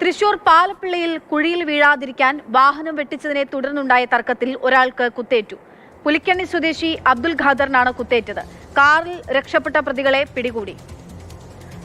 തൃശൂർ പാലപ്പിള്ളിയിൽ കുഴിയിൽ വീഴാതിരിക്കാൻ വാഹനം വെട്ടിച്ചതിനെ തുടർന്നുണ്ടായ തർക്കത്തിൽ ഒരാൾക്ക് കുത്തേറ്റു. പുലിക്കണ്ണി സ്വദേശി അബ്ദുൽ ഖാദറിനാണ് കുത്തേറ്റത്. കാറിൽ രക്ഷപ്പെട്ട പ്രതികളെ പിടികൂടി.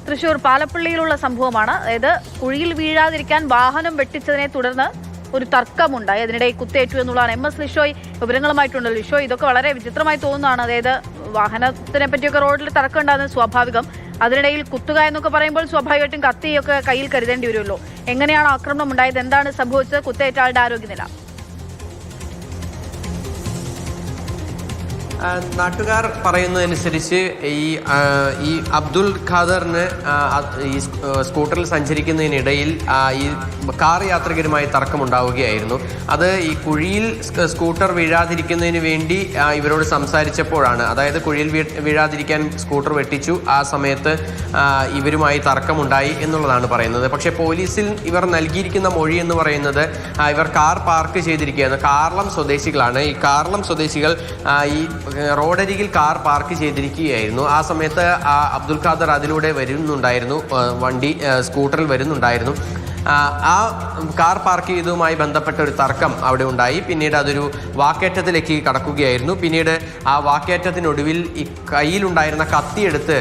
തൃശൂർ പാലപ്പിള്ളിയിലുള്ള സംഭവമാണ്. അതായത് കുഴിയിൽ വീഴാതിരിക്കാൻ വാഹനം വെട്ടിച്ചതിനെ തുടർന്ന് ഒരു തർക്കമുണ്ടായി. അതിനിടെ കുത്തേറ്റു എന്നുള്ളതാണ്. MS ലിഷോയ് വിവരങ്ങളുമായിട്ടുണ്ടല്ലോ. ലിഷോയ്, ഇതൊക്കെ വളരെ വിചിത്രമായി തോന്നുന്നതാണ്. അതായത് വാഹനത്തിനെ പറ്റിയൊക്കെ റോഡിൽ തർക്കം ഉണ്ടാകുന്നത് സ്വാഭാവികം. അതിനിടയിൽ കുത്തുക എന്നൊക്കെ പറയുമ്പോൾ സ്വാഭാവികമായിട്ടും കത്തിയൊക്കെ കയ്യിൽ കരുതേണ്ടി വരുമല്ലോ. എങ്ങനെയാണ് ആക്രമണം ഉണ്ടായത്? എന്താണ് സംഭവിച്ചത്? കുത്തേറ്റ ആളുടെ ആരോഗ്യനില? നാട്ടുകാർ പറയുന്നതനുസരിച്ച് ഈ അബ്ദുൽ ഖാദറിന് ഈ സ്കൂട്ടറിൽ സഞ്ചരിക്കുന്നതിനിടയിൽ ഈ കാർ യാത്രികരുമായി തർക്കമുണ്ടാവുകയായിരുന്നു. അത് ഈ കുഴിയിൽ സ്കൂട്ടർ വീഴാതിരിക്കുന്നതിന് വേണ്ടി ഇവരോട് സംസാരിച്ചപ്പോഴാണ്. അതായത് കുഴിയിൽ വീഴാതിരിക്കാൻ സ്കൂട്ടർ വെട്ടിച്ചു. ആ സമയത്ത് ഇവരുമായി തർക്കമുണ്ടായി എന്നുള്ളതാണ് പറയുന്നത്. പക്ഷേ പോലീസിൽ ഇവർ നൽകിയിരിക്കുന്ന മൊഴി എന്ന് പറയുന്നത് ഇവർ കാർ പാർക്ക് ചെയ്തിരിക്കുകയാണ്. കാർളം സ്വദേശികളാണ്. ഈ കാർളം സ്വദേശികൾ ഈ റോഡരികിൽ കാർ പാർക്ക് ചെയ്തിരിക്കുകയായിരുന്നു. ആ സമയത്ത് അബ്ദുൽ ഖാദർ അതിലൂടെ വരുന്നുണ്ടായിരുന്നു. സ്കൂട്ടറിൽ വരുന്നുണ്ടായിരുന്നു. ആ കാർ പാർക്ക് ചെയ്തതുമായി ബന്ധപ്പെട്ട ഒരു തർക്കം അവിടെ ഉണ്ടായി. പിന്നീട് അതൊരു വാക്കേറ്റത്തിലേക്ക് കടക്കുകയായിരുന്നു. പിന്നീട് ആ വാക്കേറ്റത്തിനൊടുവിൽ ഈ കയ്യിലുണ്ടായിരുന്ന കത്തിയെടുത്ത്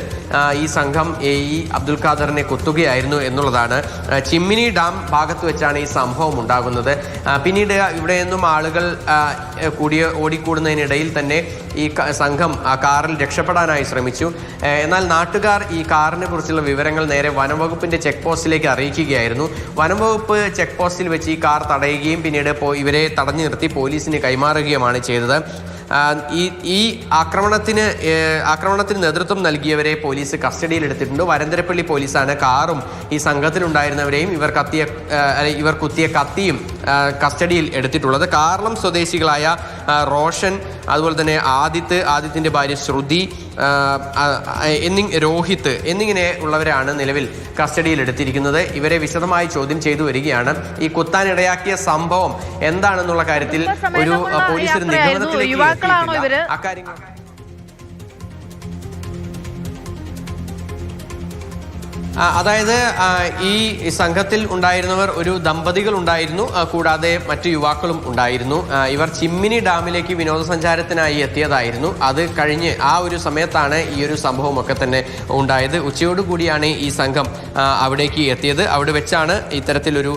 ഈ സംഘം ഈ അബ്ദുൽ ഖാദറിനെ കുത്തുകയായിരുന്നു എന്നുള്ളതാണ്. ചിമ്മിനി ഡാം ഭാഗത്ത് വെച്ചാണ് ഈ സംഭവം ഉണ്ടാകുന്നത്. പിന്നീട് ഇവിടെ നിന്നും ആളുകൾ ഓടിക്കൂടുന്നതിനിടയിൽ തന്നെ ഈ സംഘം ആ കാറിൽ രക്ഷപ്പെടാനായി ശ്രമിച്ചു. എന്നാൽ നാട്ടുകാർ ഈ കാറിനെ കുറിച്ചുള്ള വിവരങ്ങൾ നേരെ വനംവകുപ്പിന്റെ ചെക്ക് പോസ്റ്റിലേക്ക് അറിയിക്കുകയായിരുന്നു. വനംവകുപ്പ് ചെക്ക് പോസ്റ്റിൽ വെച്ച് ഈ കാർ തടയുകയും പിന്നീട് ഇവരെ തടഞ്ഞു നിർത്തി പോലീസിന് കൈമാറുകയുമാണ് ചെയ്തത്. ഈ ആക്രമണത്തിന് നേതൃത്വം നൽകിയവരെ പോലീസ് കസ്റ്റഡിയിലെടുത്തിട്ടുണ്ട്. വരന്തരപ്പള്ളി പോലീസാണ് കാറും ഈ സംഘത്തിലുണ്ടായിരുന്നവരെയും ഇവർ കുത്തിയ കത്തിയും കസ്റ്റഡിയിൽ എടുത്തിട്ടുള്ളത്. കാർളം സ്വദേശികളായ റോഷൻ, അതുപോലെ തന്നെ ആദിത്യൻ്റെ ഭാര്യ ശ്രുതി, രോഹിത് എന്നിങ്ങനെ ഉള്ളവരാണ് നിലവിൽ കസ്റ്റഡിയിൽ എടുത്തിരിക്കുന്നത്. ഇവരെ വിശദമായി ചോദ്യം ചെയ്തു വരികയാണ്. ഈ കുത്താനിടയാക്കിയ സംഭവം എന്താണെന്നുള്ള കാര്യത്തിൽ ഒരു പോലീസ് ഒരു നിഗമനത്തിലേക്ക് അക്കാര്യങ്ങൾ അതായത് ഈ സംഘത്തിൽ ഉണ്ടായിരുന്നവർ ഒരു ദമ്പതികൾ ഉണ്ടായിരുന്നു. കൂടാതെ മറ്റു യുവാക്കളും ഉണ്ടായിരുന്നു. ഇവർ ചിമ്മിനി ഡാമിലേക്ക് വിനോദസഞ്ചാരത്തിനായി എത്തിയതായിരുന്നു. അത് കഴിഞ്ഞ് ആ ഒരു സമയത്താണ് ഈ ഒരു സംഭവമൊക്കെ തന്നെ ഉണ്ടായത്. ഉച്ചയോടുകൂടിയാണ് ഈ സംഘം അവിടേക്ക് എത്തിയത്. അവിടെ വെച്ചാണ് ഇത്തരത്തിലൊരു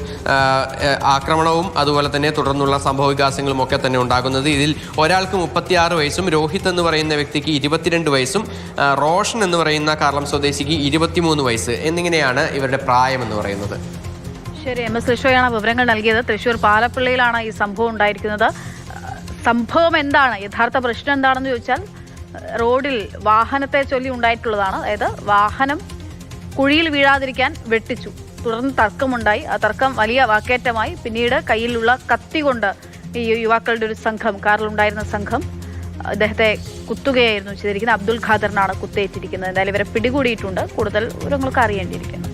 ആക്രമണവും അതുപോലെ തന്നെ തുടർന്നുള്ള സംഭവ വികാസങ്ങളും ഒക്കെ തന്നെ ഉണ്ടാകുന്നത്. ഇതിൽ ഒരാൾക്ക് 36 വയസ്സും രോഹിത് എന്ന് പറയുന്ന വ്യക്തിക്ക് 22 വയസ്സും റോഷൻ എന്ന് പറയുന്ന കാർളം സ്വദേശിക്ക് 23 വയസ്സ് എന്നിങ്ങനെയാണ് ഇവരുടെ പ്രായം എന്ന് പറയുന്നത്. ശരി, MS ലിഷോയാണ് വിവരങ്ങൾ നൽകിയത്. തൃശൂർ പാലപ്പിള്ളിയിലാണ് ഈ സംഭവം ഉണ്ടായിരിക്കുന്നത്. സംഭവം എന്താണ്, യഥാർത്ഥ പ്രശ്നം എന്താണെന്ന് ചോദിച്ചാൽ റോഡിൽ വാഹനത്തെ ചൊല്ലി ഉണ്ടായിട്ടുള്ളതാണ്. അതായത് വാഹനം കുഴിയിൽ വീഴാതിരിക്കാൻ വെട്ടിച്ചു. തുടർന്ന് തർക്കമുണ്ടായി. ആ തർക്കം വലിയ വാക്കേറ്റമായി. പിന്നീട് കയ്യിലുള്ള കത്തി കൊണ്ട് ഈ യുവാക്കളുടെ ഒരു സംഘം, കാറിലുണ്ടായിരുന്ന സംഘം അദ്ദേഹത്തെ കുത്തുകയായിരുന്നു ചെയ്തിരിക്കുന്നത്. അബ്ദുൽ ഖാദറിനാണ് കുത്തേറ്റിരിക്കുന്നത്. എന്തായാലും ഇവരെ പിടികൂടിയിട്ടുണ്ട്. കൂടുതൽ വിവരങ്ങൾക്ക് അറിയേണ്ടിയിരിക്കുന്നു.